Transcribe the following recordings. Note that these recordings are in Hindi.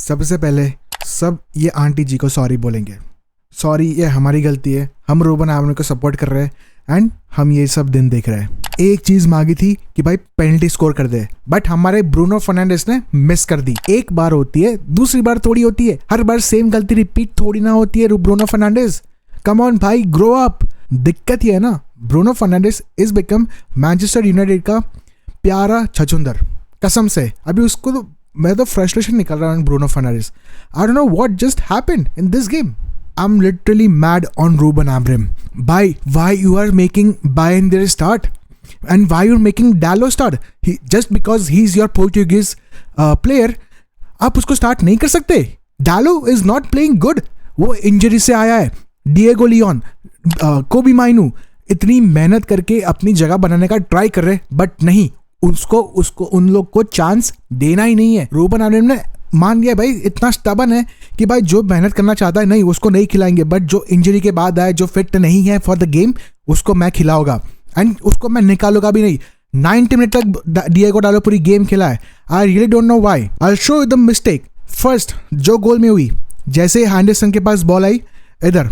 सबसे पहले सब ये आंटी जी को सॉरी बोलेंगे। सॉरी, ये हमारी गलती है, हम रूबन आमरीम को सपोर्ट कर रहे हैं एंड हम ये सब दिन देख रहे हैं। एक चीज मांगी थी कि भाई पेनल्टी स्कोर कर दे, बट हमारे ब्रूनो फर्नांडिस ने मिस कर दी। एक बार होती है, दूसरी बार थोड़ी होती है, हर बार सेम गलती रिपीट थोड़ी ना होती है। ब्रूनो फर्नांडिस, कम ऑन भाई, ग्रो अप। दिक्कत ये है ना, Bruno Fernandes is become Manchester United का प्यारा छछुंदर। कसम से अभी उसको तो मैं तो फ्रस्ट्रेशन निकल रहा हूँ Bruno Fernandes. I don't know what just happened in this game. I'm literally mad on Ruben Amorim. Why you are making Bayern start and why you're making Dalot start? Just because he's your Portuguese player, आप उसको start नहीं कर सकते। Dalot is not playing good. वो इंजरी से आया है। डिएगो लियोन, कोबी माइनू इतनी मेहनत करके अपनी जगह बनाने का ट्राई कर रहे, बट नहीं, उसको उन लोग को चांस देना ही नहीं है। रूबन आमरीम ने मान लिया भाई, इतना स्टबन है कि भाई जो मेहनत करना चाहता है नहीं, उसको नहीं खिलाएंगे, बट जो इंजरी के बाद आए, जो फिट नहीं है फॉर द गेम, उसको मैं खिलाऊंगा एंड उसको मैं निकालूंगा भी नहीं। 90 मिनट तक डिएगो डालो पूरी गेम खिला है। आई really don't know why. I show you the mistake. First जो गोल में हुई, जैसे हैंडरसन के पास बॉल आई, इधर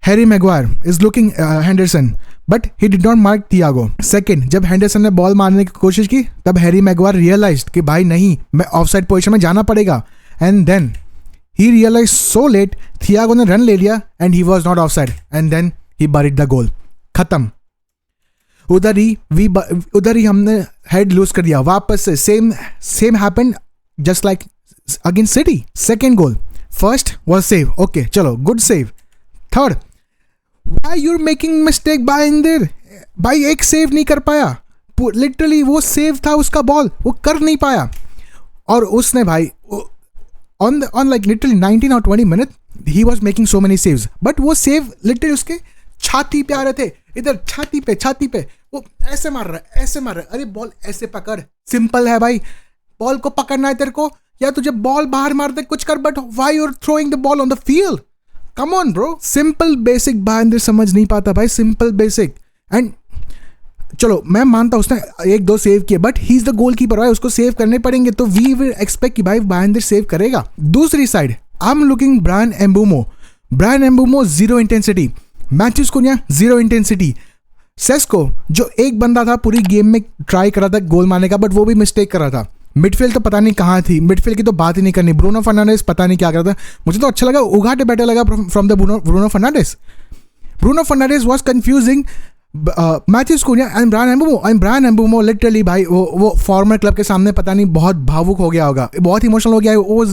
Harry Maguire is looking Henderson, but he did not mark Thiago. Second, जब हैंडरसन ने बॉल मारने की कोशिश की, तब हैरी मैगवायर रियलाइज्ड कि भाई नहीं, मैं ऑफसाइड पोजीशन में जाना पड़ेगा, and then he realise so late, Thiago ने रन ले लिया and he was not offside and then he buried the goal. खत्म। उधर ही हमने हेड लूज कर दिया। वापस से same happened just like against City. Second goal, first was save, okay चलो, good save. Third, why you're making mistake Bayern? भाई एक सेव नहीं कर पाया, लिटरली वो सेव था उसका बॉल, वो कर नहीं पाया। और उसने भाई ऑन लाइक लिटरली 19 और 20 minute he was making so many saves, but वो सेव लिटरली उसके छाती पे आ रहे थे, इधर छाती पे वो ऐसे मार रहा है। अरे बॉल ऐसे पकड़, सिंपल है भाई, बॉल को पकड़ना है तेरे को, या तुझे बॉल बाहर मार दे कुछ कर, but why you are throwing the ball on the field? Come on bro, simple basic Bayindir समझ नहीं पाता भाई, सिंपल बेसिक। एंड चलो मैं मानता उसने 1-2 सेव किए, but he is the goalkeeper भाई, उसको सेव करने पड़ेंगे, तो वी विल एक्सपेक्ट कि भाई बाइंदर सेव करेगा। दूसरी side I am looking Bryan Mbeumo 0 intensity, Matheus Cunha 0 intensity, Sesko जो एक बंदा था पूरी गेम में ट्राई कर रहा था गोल मारने का, बट वो भी मिस्टेक कर रहा था। मिडफील्ड तो पता नहीं कहाँ थी, मिडफील्ड की तो बात ही नहीं करनी। ब्रूनो फर्नांडिस पता नहीं क्या कर रहा था, मुझे तो अच्छा लगा, उगाटे बेटर लगा from the Bruno Fernandes. Bruno Fernandes was confusing Matheus Cunha and Bryan Mbeumo literally भाई वो फॉर्मर क्लब के सामने पता नहीं बहुत भावुक हो गया होगा, बहुत इमोशनल हो गया है। वो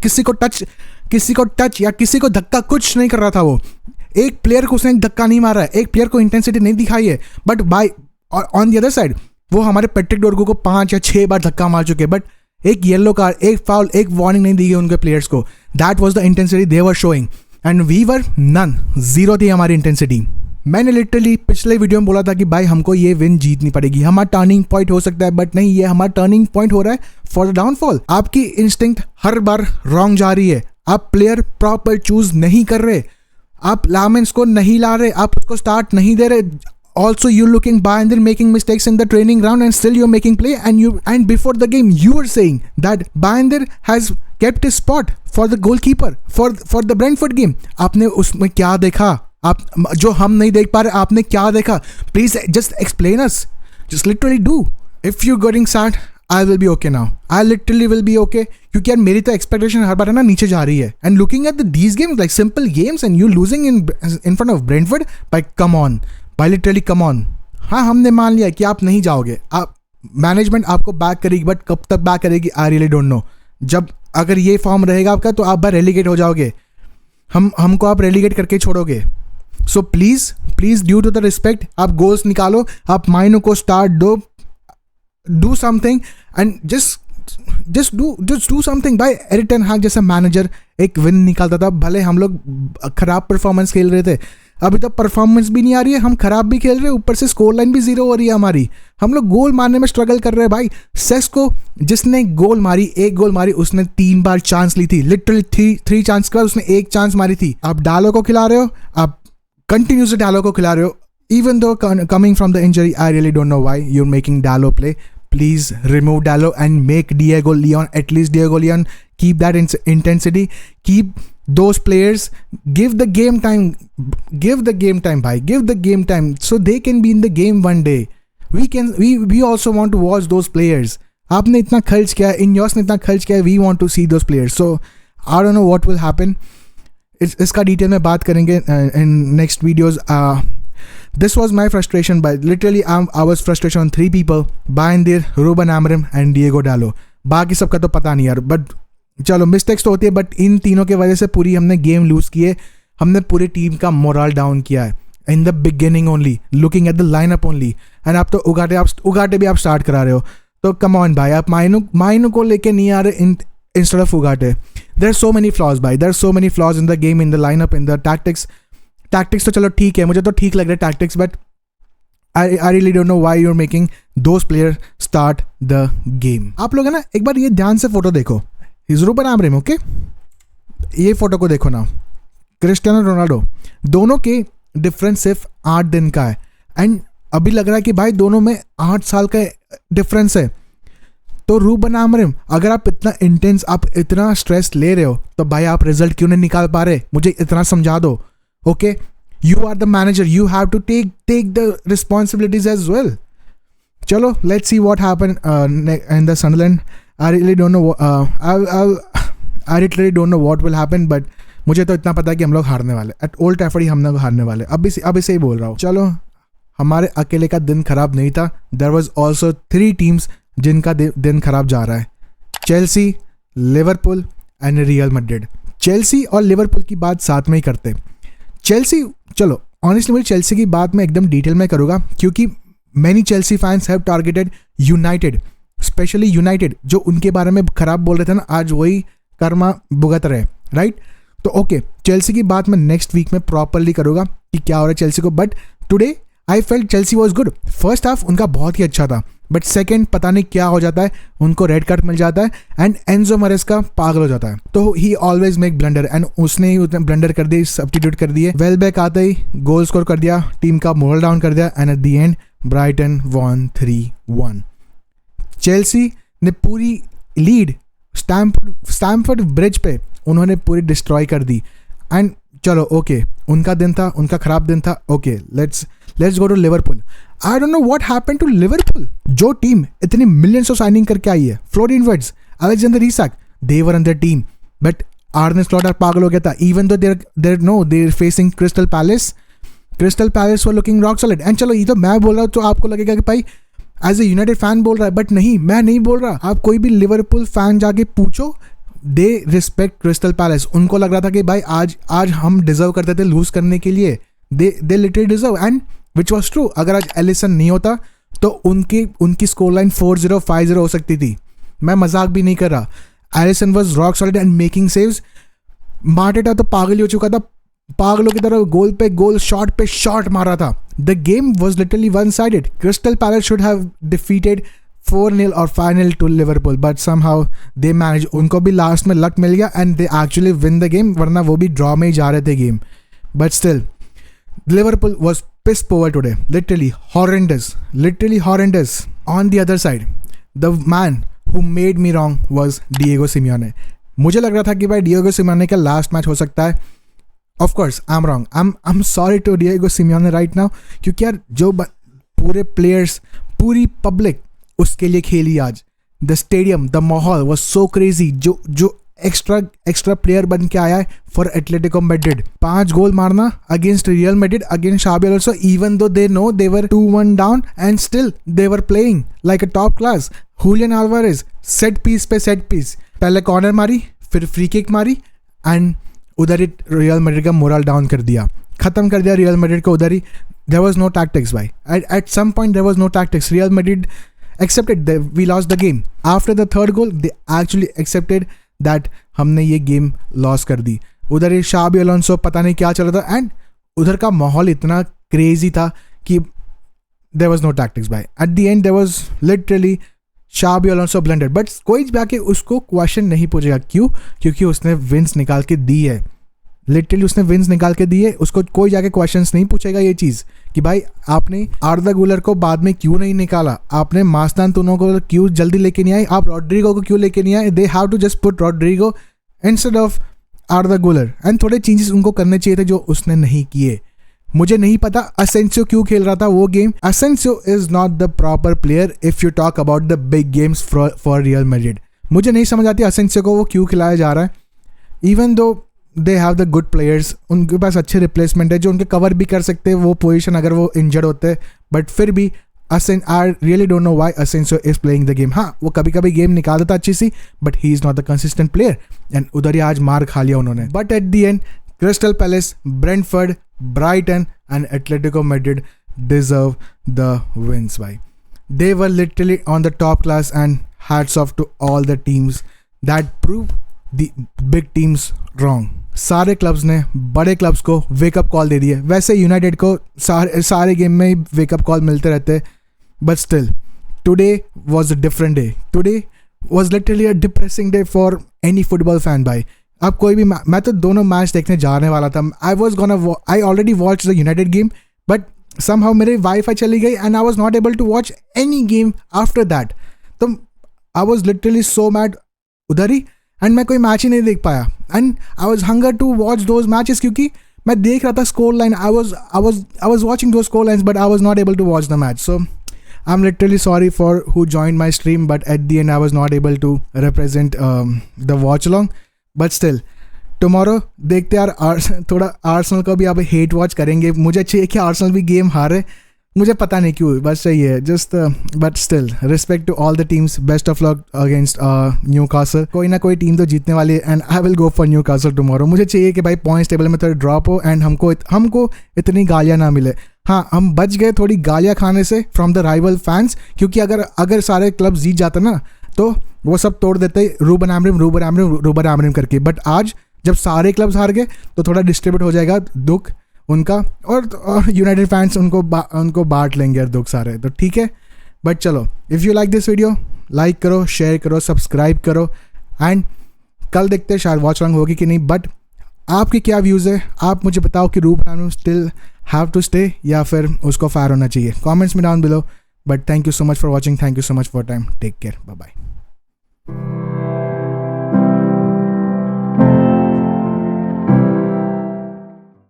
किसी को टच या किसी को धक्का कुछ नहीं कर रहा था। वो एक प्लेयर को उसने धक्का नहीं मारा है, एक प्लेयर को इंटेंसिटी नहीं दिखाई है, but by on the other side वो हमारे पैट्रिक डोर्गू को 5 या 6 बार धक्का मार चुके, बट एक येलो कार्ड, एक फाउल, एक वार्निंग नहीं दी गई उनके प्लेयर्स को। That was the intensity they were showing and we were none, 0 थी हमारी इंटेंसिटी। मैंने लिटरली पिछले वीडियो में बोला था कि भाई हमको ये विन जीतनी पड़ेगी, हमारा टर्निंग पॉइंट हो सकता है, बट नहीं, ये हमारा टर्निंग पॉइंट हो रहा है फॉर द डाउनफॉल। आपकी इंस्टिंक्ट हर बार रॉन्ग जा रही है, आप प्लेयर प्रॉपर चूज नहीं कर रहे, आप लामेंस को नहीं ला रहे, आप उसको स्टार्ट नहीं दे रहे। Also, you're looking Bayern making mistakes in the training ground, and still you're making play. And before the game, you were saying that Bayern has kept his spot for the goalkeeper for the Brentford game. आपने उसमें क्या देखा? आप जो हम नहीं देख पा रहे, आपने क्या देखा? Please just explain us. Just literally do. If you're getting sad, I will be okay now. I literally will be okay. क्योंकि यार मेरी तो एक्सपेक्टेशन हर बार है ना नीचे जा रही है. And looking at these games like simple games, and you losing in front of Brentford, like come on. भाई लिटरली कम ऑन। हाँ, हमने मान लिया कि आप नहीं जाओगे, आप मैनेजमेंट आपको बैक करेगी, बट कब तक बैक करेगी आई रियली डोंट नो। जब अगर ये फॉर्म रहेगा आपका तो आप बार रेलीगेट हो जाओगे, हमको आप रेलीगेट करके छोड़ोगे। So please due to the respect आप गोल्स निकालो, आप माइनो को स्टार्ट दो, do something and just do something. भाई एरिक टेन हाग जैसा मैनेजर एक विन निकालता था, भले हम लोग खराब परफॉर्मेंस खेल रहे थे, अभी तो परफॉर्मेंस भी नहीं आ रही है, हम खराब भी खेल रहे हैं, ऊपर से स्कोर लाइन भी 0 हो रही है हमारी, हम लोग गोल मारने में स्ट्रगल कर रहे हैं। भाई सेस्को जिसने एक गोल मारी उसने 3 बार चांस ली थी, लिटरली 3 चांस के बाद उसने 1 चांस मारी थी। आप डालो को खिला रहे हो, आप कंटिन्यूसली डालो को खिला रहे हो, even though coming from the injury. I really don't know why you are making Dalot play. please remove Dallo and make Diego Leon, at least Diego Leon, keep that intensity, keep those players, give the game time, bhai, give the game time so they can be in the game one day. We also want to watch those players. आपने इतना खर्च किया, Ineos ने इतना खर्च किया, we want to see those players. So I don't know what will happen. इसका डिटेल में बात करेंगे in next videos. This was my frustration, by literally I was frustration on 3 people: Bayindir, Ruben Amorim and Diego Dallo. बाकी सबका तो पता नहीं यार, बट चलो मिस्टेक्स तो होती है, बट इन तीनों के वजह से पूरी हमने गेम लूज किए, हमने पूरी टीम का मोरल डाउन किया है in the beginning only, looking at the lineup only, and आप तो उगाटे भी आप स्टार्ट करा रहे हो, तो कम ऑन भाई, आप माइनू को लेके नहीं आ रहे instead of Ugarte. There are so many flaws भाई, there are so many flaws in the game, in the lineup, in the tactics तो चलो ठीक है, मुझे तो ठीक लग रहा है tactics, but I really don't know why you're making those players start the game. आप लोग है ना, एक बार ये ध्यान से फोटो देखो, रूबन आमोरिम, ओके, ये फोटो को देखो ना, क्रिस्टियानो रोनाल्डो, दोनों के डिफरेंस सिर्फ 8 दिन का है, एंड अभी लग रहा है कि भाई दोनों में 8 साल का डिफरेंस है. तो रूबन आमोरिम, अगर आप इतना इंटेंस, आप इतना स्ट्रेस ले रहे हो, तो भाई आप रिजल्ट क्यों नहीं निकाल पा रहे, मुझे इतना समझा दो. Okay, you are the manager, you have to take the responsibilities as well. Chalo, let's see what happened in the Sunderland. I really don't know I literally don't know what will happen, but मुझे तो इतना पता है कि हम लोग हारने वाले, एट ओल्ड ट्रैफर्ड ही हम लोग हारने वाले. अभी से ही बोल रहा हूँ. चलो, हमारे अकेले का दिन खराब नहीं था, देयर वाज आल्सो 3 टीम्स जिनका दिन खराब जा रहा है: Chelsea, Liverpool and real Madrid. Chelsea और लिवरपूल की बात साथ में ही करते. चेल्सी, चलो ऑनेस्टली मुझे चेल्सी की बात मैं एकदम डिटेल में करूँगा, क्योंकि many Chelsea fans have targeted United, specially United, जो उनके बारे में खराब बोल रहे थे ना, आज वही कर्मा भुगत रहे, राइट. तो ओके, चेल्सी की बात मैं नेक्स्ट वीक में प्रॉपरली करूँगा कि क्या हो रहा है चेल्सी को, but today I felt Chelsea was good. First half उनका बहुत ही अच्छा था, बट सेकेंड पता नहीं क्या हो जाता है, उनको रेड कार्ड मिल जाता है एंड एंजो मरेस्का पागल हो जाता है, तो ही ऑलवेज मेक ब्लंडर, एंड उसने ही उतने ब्लंडर कर दिए, सब्स्टिट्यूट कर दिए. वेलबैक आते ही गोल स्कोर कर दिया, टीम का मोरल डाउन कर दिया, and at the end Brighton won 3-1. Chelsea ने पूरी लीड स्टैमफोर्ड ब्रिज पे उन्होंने पूरी डिस्ट्रॉय कर दी. एंड चलो ओके, उनका दिन था, उनका खराब दिन था. Okay, let's go to Liverpool. I don't know what happened to Liverpool. जो टीम इतनी मिलियंस ऑफ साइनिंग करके आई है, Florian Wirtz, Alexander Isak, they were in the team, but Arne Slot पागल हो गया था. Even though they're facing Crystal Palace were looking rock solid. And चलो, ये तो मैं बोल रहा हूँ, तो आपको लगेगा कि भाई एज ए यूनाइटेड फैन बोल रहा है, बट नहीं, मैं नहीं बोल रहा. आप कोई भी लिवरपूल फैन जाके पूछो, दे रिस्पेक्ट क्रिस्टल पैलेस. उनको लग रहा था कि भाई आज हम डिजर्व करते थे लूज करने के लिए, they literally deserve, and which was true. अगर आज एलिसन नहीं होता तो उनकी स्कोर लाइन 4-0 5-0 हो सकती थी. मैं मजाक भी नहीं कर रहा. Alisson was rock solid and making saves. Arteta तो पागल ही हो चुका था, पागलों की तरह गोल पे गोल, शॉट पे शॉट मारा था. The game was literally one sided. Crystal Palace should have defeated 4-0 और 5-0 to Liverpool, but somehow they manage. उनको भी लास्ट में लक मिल गया and they actually win the game, वरना वो भी ड्रॉ में ही जा रहे थे game. But still Liverpool was piss poor today, literally horrendous. On the other side, the man who made me wrong was Diego Simeone. मुझे लग रहा था कि भाई Diego Simeone का लास्ट मैच हो सकता है. Of course, I'm wrong. I'm sorry to Diego Simeone right now, क्योंकि यार जो पूरे प्लेयर्स, पूरी पब्लिक उसके लिए खेली आज. द स्टेडियम, द माहौल was so crazy. जो एक्स्ट्रा प्लेयर बन के आया है फॉर एटलेटिको मैड्रिड. 5 गोल मारना against Real Madrid, against Xabi Alonso, even though they know they were 2-1 down and still they were playing like a top class. Julian Alvarez set piece पे सेट पीस, पहले कॉर्नर मारी, फिर फ्री किक मारी, एंड उधर ही रियल मैड्रिड का मोरल डाउन कर दिया, खत्म कर दिया रियल मैड्रिड को उधर ही. देयर वाज नो टैक्टिक्स भाई. At some point there was no tactics. Real Madrid accepted that we lost the game. After the 3rd goal, they actually accepted that हमने ये गेम लॉस कर दी. उधर ही शाबी अलोंसो पता नहीं क्या चल रहा था, एंड उधर का माहौल इतना क्रेजी था कि there was no tactics भाई. At the end there was literally Xabi Alonso blundered, but कोई जाके उसको क्वेश्चन नहीं पूछेगा. क्यों? क्योंकि उसने विंस निकाल के दी है. लिटरली उसने विन्स निकाल के दिए, उसको कोई जाके क्वेश्चंस नहीं पूछेगा ये चीज़ कि भाई आपने आर्दा गुलर को बाद में क्यों नहीं निकाला, आपने मास्तान तुनो को क्यों जल्दी लेके नहीं आए, आप रॉड्रिगो को क्यों लेके नहीं आए, they have to just put Rodrigo instead of Arda Guler. And थोड़े चेंजेस उनको करने चाहिए थे जो उसने नहीं किए। मुझे नहीं पता असेंसियो क्यों खेल रहा था वो game. Asensio is not the proper player if you talk about the big games for real Madrid. मुझे नहीं समझ आती असेंसियो को वो क्यों खिलाया जा रहा है। Even though they have the good players, उनके पास अच्छे रिप्लेसमेंट है जो उनके कवर भी कर सकते हैं वो पोजीशन अगर वो इंजर्ड होते हैं, बट फिर भी I really don't know why Asensio is playing the game. हाँ, वो कभी कभी गेम निकाल देता अच्छी सी, but he is not the consistent player and उधर ही आज मार खा लिया उन्होंने। But at the end Crystal Palace, Brentford, Brighton and Atletico Madrid deserve the wins bhai. They were literally on the top class and hats off to all the teams that proved the big teams wrong. सारे क्लब्स ने बड़े क्लब्स को वेकअप कॉल दे दिए। वैसे यूनाइटेड को सारे गेम में ही वेकअप कॉल मिलते रहते, but still today was a different day. Today was literally a depressing day for any football fan भाई। अब कोई भी मैं तो दोनों मैच देखने जाने वाला था। I already watch the United game, but somehow मेरे वाईफाई चली गई and I was not able to watch any game after that. तो I was literally so mad उधर ही, and मैं कोई मैच ही नहीं देख पाया and I was hunger to watch those matches क्योंकि मैं देख रहा था score line. I was watching those score lines but I was not able to watch the match. So I'm literally sorry for who joined my stream, but at the end I was not able to represent the watch along. But still tomorrow देखते यार थोड़ा आर्सेनल को भी आप हेट वॉच करेंगे। मुझे चाहिए कि आर्सेनल भी गेम हारे, मुझे पता नहीं क्यों, बस सही है just. But still respect to all the teams, best of luck against Newcastle. कोई ना कोई टीम तो जीतने वाली है and I will go for Newcastle tomorrow. मुझे चाहिए कि भाई पॉइंट्स टेबल में थोड़ा ड्रॉप हो एंड हमको इतनी गालियाँ ना मिले। हाँ, हम बच गए थोड़ी गालियाँ खाने से फ्रॉम द राइवल फैंस, क्योंकि अगर सारे क्लब जीत जाते ना तो वो सब तोड़ देते रूबन आमरिम करके। बट आज जब सारे क्लब्स हार गए तो थोड़ा डिस्ट्रीब्यूट हो जाएगा दुख उनका, और यूनाइटेड फैंस उनको बांट लेंगे यार दुख सारे, तो ठीक है। बट चलो, if you like this video like करो, शेयर करो, सब्सक्राइब करो एंड कल देखते हैं शायद वॉच लॉन्ग होगी कि नहीं। बट आपके क्या व्यूज़ है, आप मुझे बताओ कि Ruben Amorim still have to stay या फिर उसको फायर होना चाहिए। कॉमेंट्स में down below. But thank you so much for watching, thank you so much for time, take care, bye bye.